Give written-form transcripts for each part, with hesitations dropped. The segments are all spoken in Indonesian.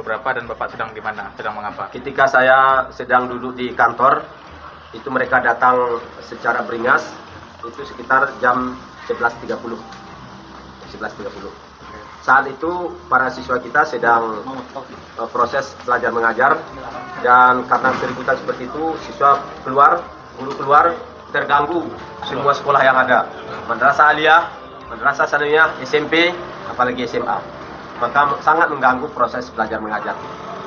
berapa dan Bapak sedang di mana? Sedang mengapa? Ketika saya sedang duduk di kantor, itu mereka datang secara beringas, itu sekitar jam 11.30. Saat itu para siswa kita sedang proses belajar mengajar, dan karena keributan seperti itu, siswa guru keluar, terganggu semua sekolah yang ada. Madrasah Aliyah, Madrasah Sanawiyah, SMP, apalagi SMA. Maka sangat mengganggu proses belajar mengajar.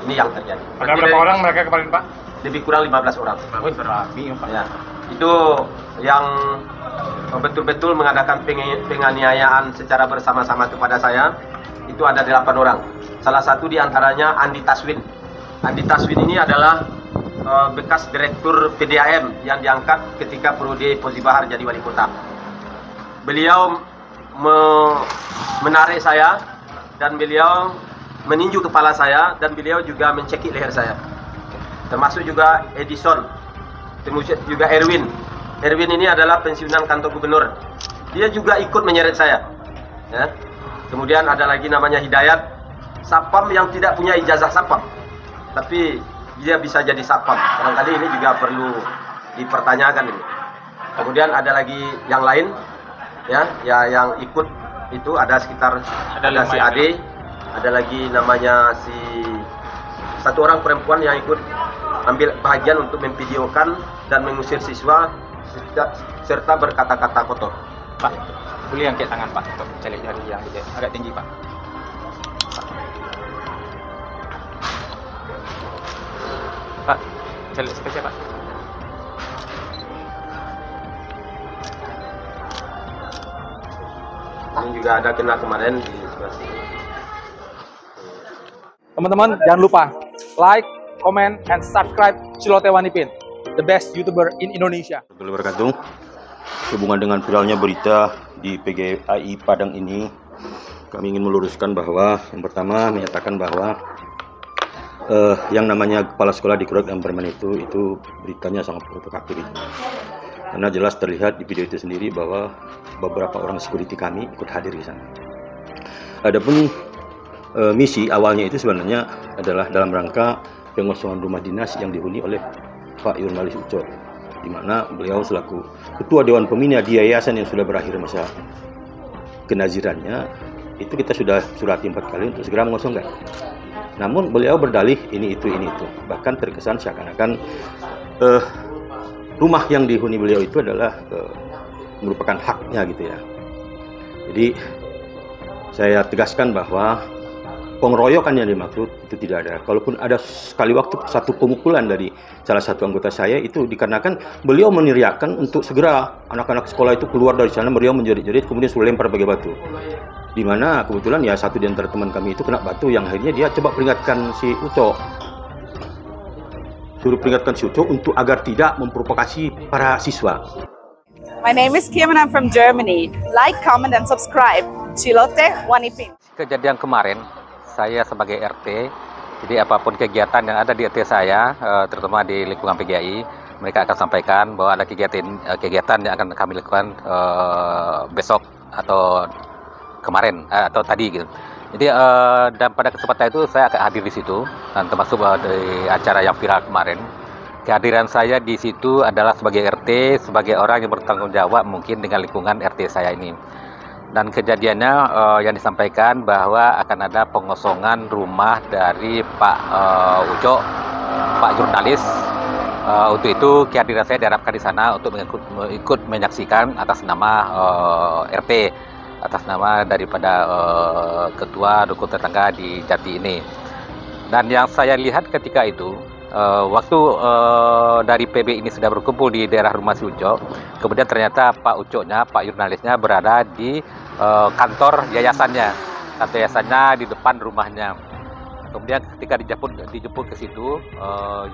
Ini yang terjadi. Ada berapa orang mereka kemarin, Pak? Lebih kurang 15 orang. Ya, itu yang betul-betul mengadakan penganiayaan secara bersama-sama kepada saya. Itu ada 8 orang. Salah satu diantaranya Andi Taswin. Andi Taswin ini adalah bekas direktur PDAM yang diangkat ketika Prodi Pozi Bahar jadi wali kota. Beliau menarik saya, dan beliau meninju kepala saya, dan beliau juga mencekik leher saya. Termasuk juga Edison, termasuk juga Erwin. Erwin ini adalah pensiunan kantor gubernur. Dia juga ikut menyeret saya. Ya. Kemudian ada lagi namanya Hidayat, satpam yang tidak punya ijazah satpam, tapi dia bisa jadi satpam. Barangkali ini juga perlu dipertanyakan ini. Kemudian ada lagi yang lain, ya yang ikut itu ada sekitar ada si Ade, ada lagi namanya si satu orang perempuan yang ikut ambil bagian untuk memvideokan dan mengusir siswa serta berkata-kata kotor. Pak, boleh angkat tangan Pak untuk celek jari yang agak tinggi Pak. Pak, celek sekejap Pak. Ini juga ada kena kemarin di sebelah sini. Teman-teman jangan lupa like, comment, and subscribe Cilote Wanipin, the best YouTuber in Indonesia. Wabarakatuh. Hubungan dengan viralnya berita di PGAI Padang ini, kami ingin meluruskan bahwa yang pertama menyatakan bahwa yang namanya kepala sekolah di Kuret dan Permen itu beritanya sangat provokatif. Karena jelas terlihat di video itu sendiri bahwa beberapa orang security kami ikut hadir di sana. Adapun misi awalnya itu sebenarnya adalah dalam rangka pengosongan rumah dinas yang dihuni oleh Pak Jurnalis Ucok, di mana beliau selaku Ketua Dewan Pembina di yayasan yang sudah berakhir masa kenazirannya, itu kita sudah surati 4 kali untuk segera mengosongkan. Namun beliau berdalih ini itu, bahkan terkesan seakan-akan rumah yang dihuni beliau itu adalah merupakan haknya gitu ya. Jadi saya tegaskan bahwa pengeroyokan yang dimaksud itu tidak ada. Kalaupun ada sekali waktu satu pemukulan dari salah satu anggota saya, itu dikarenakan beliau meneriakkan untuk segera anak-anak sekolah itu keluar dari sana. Beliau menjerit-jerit, kemudian sudah lempar pakai batu. Di mana kebetulan ya satu di antara teman kami itu kena batu, yang akhirnya dia coba peringatkan si Ucok. Suruh peringatkan si Ucok untuk agar tidak memprovokasi para siswa. My name is Kim and I'm from Germany. Like, comment, and subscribe. Cilote Wanipin. Kejadian kemarin, saya sebagai RT, jadi apapun kegiatan yang ada di RT saya, terutama di lingkungan PGAI, mereka akan sampaikan bahwa ada kegiatan yang akan kami lakukan besok atau kemarin atau tadi gitu. Jadi dan pada kesempatan itu saya akan hadir di situ, dan termasuk di acara yang viral kemarin. Kehadiran saya di situ adalah sebagai RT, sebagai orang yang bertanggung jawab mungkin dengan lingkungan RT saya ini. Dan kejadiannya yang disampaikan bahwa akan ada pengosongan rumah dari Pak Ucok, Pak Jurnalis. Untuk itu kehadiran saya diharapkan di sana untuk ikut menyaksikan atas nama RT, atas nama daripada Ketua Rukun Tetangga di Jati ini. Dan yang saya lihat ketika itu, waktu dari PB ini sudah berkumpul di daerah rumah si Ucok, kemudian ternyata Pak Ucoknya, Pak Jurnalisnya berada di kantor yayasannya di depan rumahnya. Kemudian ketika dijemput ke situ,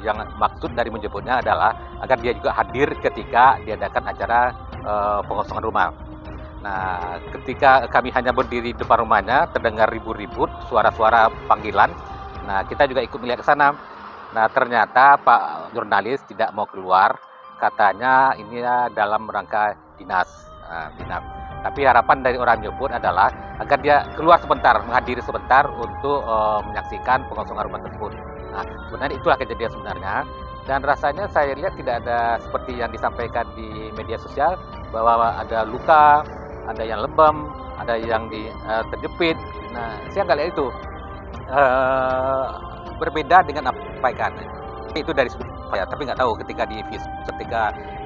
yang maksud dari menjemputnya adalah agar dia juga hadir ketika diadakan acara pengosongan rumah. Nah, ketika kami hanya berdiri di depan rumahnya, terdengar ribut-ribut, suara-suara panggilan. Nah, kita juga ikut melihat ke sana. Nah, ternyata Pak Jurnalis tidak mau keluar, katanya ini dalam rangka dinas. Tapi harapan dari orang nyebut adalah agar dia keluar sebentar, menghadiri sebentar untuk menyaksikan pengosongan rumah tersebut. Nah, sebenarnya itulah kejadian sebenarnya. Dan rasanya saya lihat tidak ada seperti yang disampaikan di media sosial bahwa ada luka, ada yang lebam, ada yang terjepit. Nah, saya nggak lihat itu. Berbeda dengan apa yang disampaikan. Itu dari sudut saya, tapi nggak tahu ketika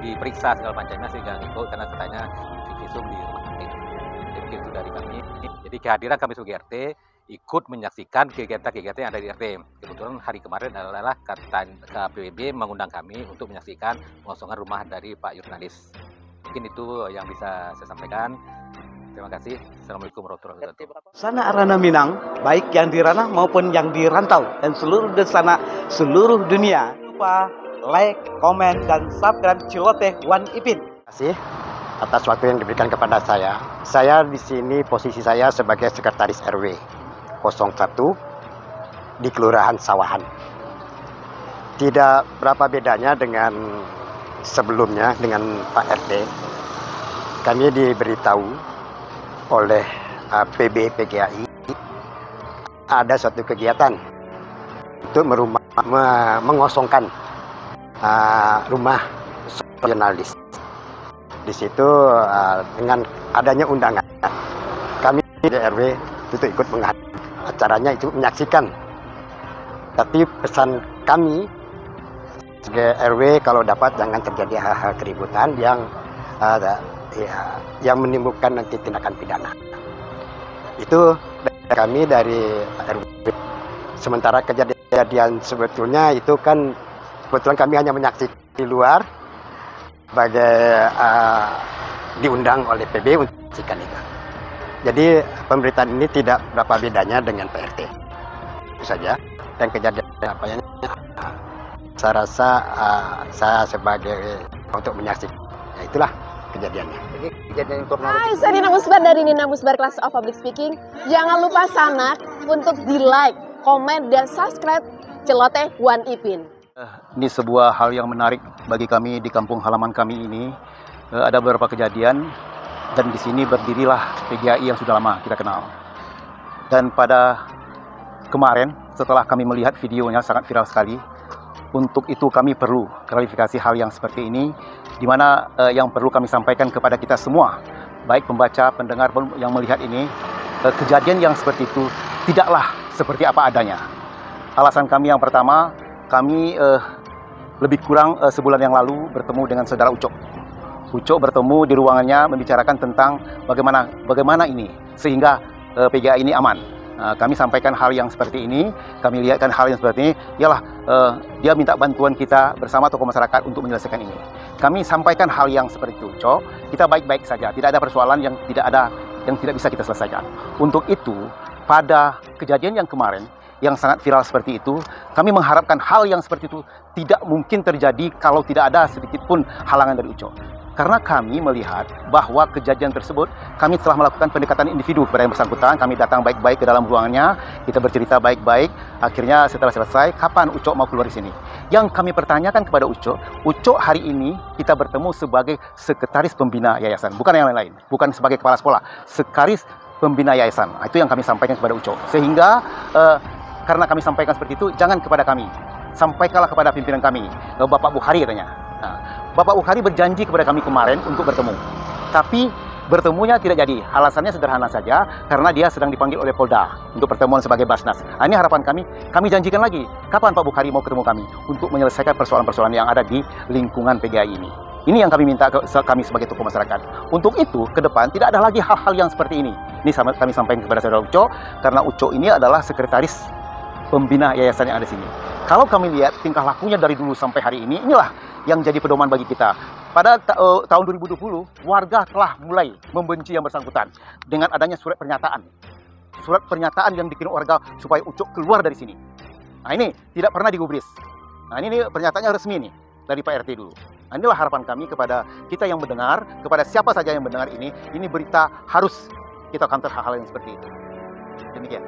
diperiksa segala macamnya sehingga ikut karena katanya divisum di rumah sakit. Jadi itu dari kami. Jadi kehadiran kami sebagai RT ikut menyaksikan kegiatan-kegiatan yang ada di RT. Kebetulan hari kemarin adalah KPWB mengundang kami untuk menyaksikan pengosongan rumah dari Pak jurnalis. Mungkin itu yang bisa saya sampaikan. Terima kasih. Assalamualaikum warahmatullahi wabarakatuh. Sana Arana Minang, baik yang di ranah maupun yang di rantau dan seluruh dunia. Lupa like, komen, dan subscribe Ciloteh One Ipin. Terima kasih atas waktu yang diberikan kepada saya. Saya di sini posisi saya sebagai sekretaris RW 01 di Kelurahan Sawahan. Tidak berapa bedanya dengan sebelumnya dengan Pak RT. Kami diberitahu oleh PB PGAI ada suatu kegiatan untuk mengosongkan rumah jurnalis. Di situ dengan adanya undangan kami di RW itu ikut menghadiri acaranya, itu menyaksikan. Tapi pesan kami sebagai RW kalau dapat jangan terjadi hal-hal keributan yang menimbulkan nanti tindakan pidana. Itu dari kami dari RW. Sementara kejadian sebetulnya itu kan kebetulan kami hanya menyaksikan di luar sebagai diundang oleh PB untuk menyaksikan itu. Jadi pemberitaan ini tidak berapa bedanya dengan PRT. Itu saja. Dan kejadian apa yang saya rasa saya sebagai untuk menyaksikan, ya itulah kejadiannya. Jadi kejadian Hai, saya Nina Musbar dari Nina Musbar Class of Public Speaking. Jangan lupa sanak untuk di like, komen, dan subscribe Celoteh One Ipin. Ini sebuah hal yang menarik bagi kami di kampung halaman kami ini. Ada beberapa kejadian dan di sini berdirilah PGAI yang sudah lama kita kenal. Dan pada kemarin setelah kami melihat videonya sangat viral sekali, untuk itu kami perlu klarifikasi hal yang seperti ini, di mana yang perlu kami sampaikan kepada kita semua, baik pembaca, pendengar yang melihat ini, kejadian yang seperti itu tidaklah seperti apa adanya. Alasan kami yang pertama, kami lebih kurang sebulan yang lalu bertemu dengan saudara Ucok. Ucok bertemu di ruangannya membicarakan tentang bagaimana ini sehingga PGAI ini aman. Kami sampaikan hal yang seperti ini, kami lihatkan hal yang seperti ini, ialah dia minta bantuan kita bersama tokoh masyarakat untuk menyelesaikan ini. Kami sampaikan hal yang seperti itu, Cok, kita baik-baik saja, tidak ada persoalan yang tidak bisa kita selesaikan. Untuk itu, pada kejadian yang kemarin, yang sangat viral seperti itu, kami mengharapkan hal yang seperti itu tidak mungkin terjadi kalau tidak ada sedikit pun halangan dari Ucok. Karena kami melihat bahwa kejadian tersebut, kami telah melakukan pendekatan individu kepada yang bersangkutan. Kami datang baik-baik ke dalam ruangannya, kita bercerita baik-baik. Akhirnya setelah selesai, kapan Ucok mau keluar di sini? Yang kami pertanyakan kepada Ucok hari ini kita bertemu sebagai sekretaris pembina yayasan, bukan yang lain-lain, bukan sebagai kepala sekolah, sekretaris pembina yayasan. Itu yang kami sampaikan kepada Ucok. Sehingga karena kami sampaikan seperti itu, jangan kepada kami, sampaikanlah kepada pimpinan kami, Bapak Bukhari katanya. Nah, Bapak Bukhari berjanji kepada kami kemarin untuk bertemu, tapi bertemunya tidak jadi. Alasannya sederhana saja, karena dia sedang dipanggil oleh Polda untuk pertemuan sebagai Basnas. Nah, ini harapan kami janjikan lagi, kapan Pak Bukhari mau ketemu kami untuk menyelesaikan persoalan-persoalan yang ada di lingkungan PGAI ini. Ini yang kami minta kami sebagai tokoh masyarakat. Untuk itu, ke depan tidak ada lagi hal-hal yang seperti ini. Ini kami sampaikan kepada saudara Ucok, karena Ucok ini adalah sekretaris pembina yayasan yang ada di sini. Kalau kami lihat tingkah lakunya dari dulu sampai hari ini, inilah yang jadi pedoman bagi kita. Pada tahun 2020, warga telah mulai membenci yang bersangkutan dengan adanya surat pernyataan. Surat pernyataan yang dikirim warga supaya Ucok keluar dari sini. Nah, ini tidak pernah digubris. Nah, ini pernyataannya resmi nih dari Pak RT dulu. Nah, inilah harapan kami kepada kita yang mendengar, kepada siapa saja yang mendengar ini berita harus kita counter hal-hal yang seperti itu. Demikian.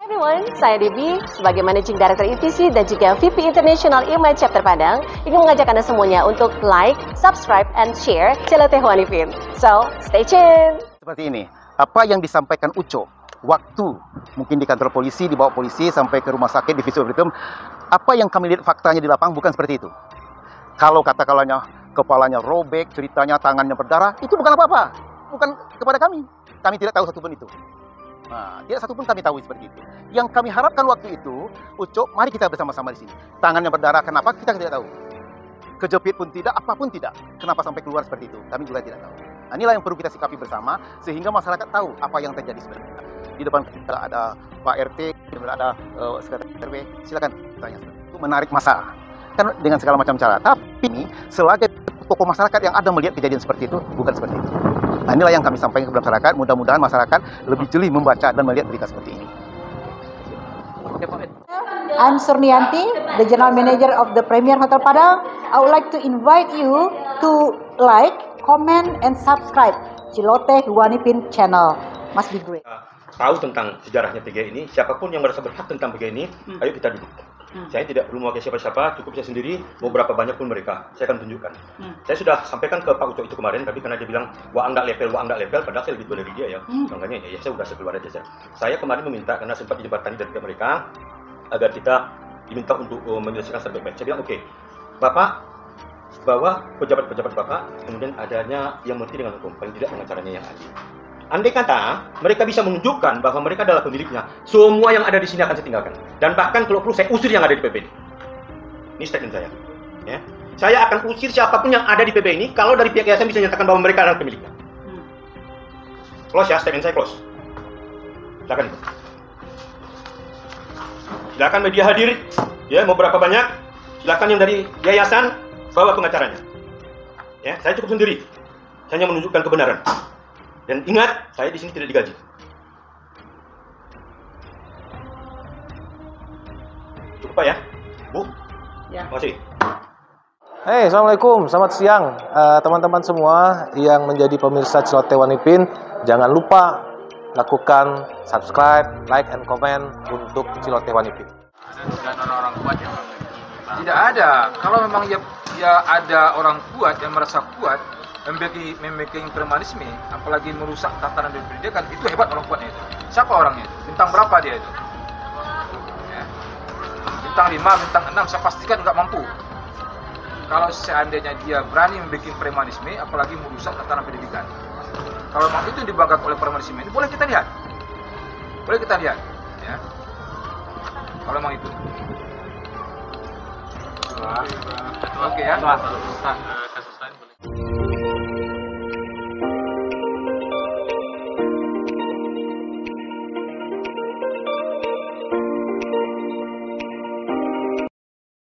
Everyone, saya Debbie sebagai Managing Director ETC dan juga VP International IMA Chapter Padang ingin mengajak Anda semuanya untuk like, subscribe, and share Celoteh Wanipin. So, stay tuned. Seperti ini, apa yang disampaikan Uco waktu mungkin di kantor polisi, dibawa polisi sampai ke rumah sakit di Visum, apa yang kami lihat faktanya di lapangan bukan seperti itu. Kalau katakanlah kepalanya robek, ceritanya tangannya berdarah, itu bukan apa-apa, bukan kepada kami. Kami tidak tahu satupun itu. Nah, tidak satupun kami tahu seperti itu. Yang kami harapkan waktu itu, Uco, mari kita bersama-sama di sini. Tangannya berdarah, kenapa kita tidak tahu. Kejepit pun tidak, apapun tidak. Kenapa sampai keluar seperti itu? Kami juga tidak tahu. Nah, inilah yang perlu kita sikapi bersama, sehingga masyarakat tahu apa yang terjadi sebenarnya. Di depan kita ada Pak RT, ada Sekretaris RW, silakan tanya. Itu menarik massa. Kan dengan segala macam cara. Tapi ini, selagi tokoh masyarakat yang ada melihat kejadian seperti itu, bukan seperti itu. Nah, inilah yang kami sampaikan kepada masyarakat. Mudah-mudahan masyarakat lebih jeli membaca dan melihat berita seperti ini. I'm Surnianti, the General Manager of the Premier Hotel Padang. I would like to invite you to like, comment, and subscribe Celoteh Wanipin channel. Must be great. Tahu tentang sejarahnya PGI ini, siapapun yang merasa berhak tentang PGI ini, ayo kita duduk. Saya tidak perlu mewakili siapa-siapa, cukup saya sendiri, mau berapa banyak pun mereka, saya akan tunjukkan. Saya sudah sampaikan ke Pak Uco itu kemarin, tapi karena dia bilang, wah enggak level, padahal saya lebih tua dari dia ya. Makanya ya saya sudah sekeluar aja. Saya kemarin meminta, karena sempat dijembatani dari mereka, agar kita diminta untuk menyelesaikan sebaik-baik. Saya bilang, oke, Bapak bawa pejabat-pejabat Bapak, kemudian adanya yang mengerti dengan hukum, paling tidak pengacaranya yang ahli. Andai kata mereka bisa menunjukkan bahwa mereka adalah pemiliknya, semua yang ada di sini akan saya tinggalkan. Dan bahkan kalau perlu saya usir yang ada di PB ini. Ini statement saya. Ya. Saya akan usir siapapun yang ada di PB ini kalau dari pihak yayasan bisa menyatakan bahwa mereka adalah pemiliknya. Close ya, statement saya close. Silakan. Silakan media hadir. Ya, mau berapa banyak? Silakan yang dari yayasan bawa pengacaranya. Ya, saya cukup sendiri. Saya hanya menunjukkan kebenaran. Dan ingat, saya di sini tidak digaji. Cukup Pak ya, Bu? Ya. Terima kasih. Hey, assalamualaikum, selamat siang teman-teman semua yang menjadi pemirsa Celoteh Wanipin. Jangan lupa lakukan subscribe, like, and comment untuk Celoteh Wanipin. Dan orang-orang kuat yang tidak ada. Kalau memang ya ada orang kuat yang merasa kuat, memiliki premanisme, apalagi merusak tatanan dan pendidikan, itu hebat orang kuatnya itu. Siapa orangnya itu? Bintang berapa dia itu? Ya. Bintang 5, bintang 6, saya pastikan nggak mampu. Kalau seandainya dia berani membuat premanisme, apalagi merusak tatanan pendidikan. Kalau memang itu dibanggakan oleh premanisme ini, boleh kita lihat. Boleh kita lihat. Ya. Kalau memang itu. Oke ya.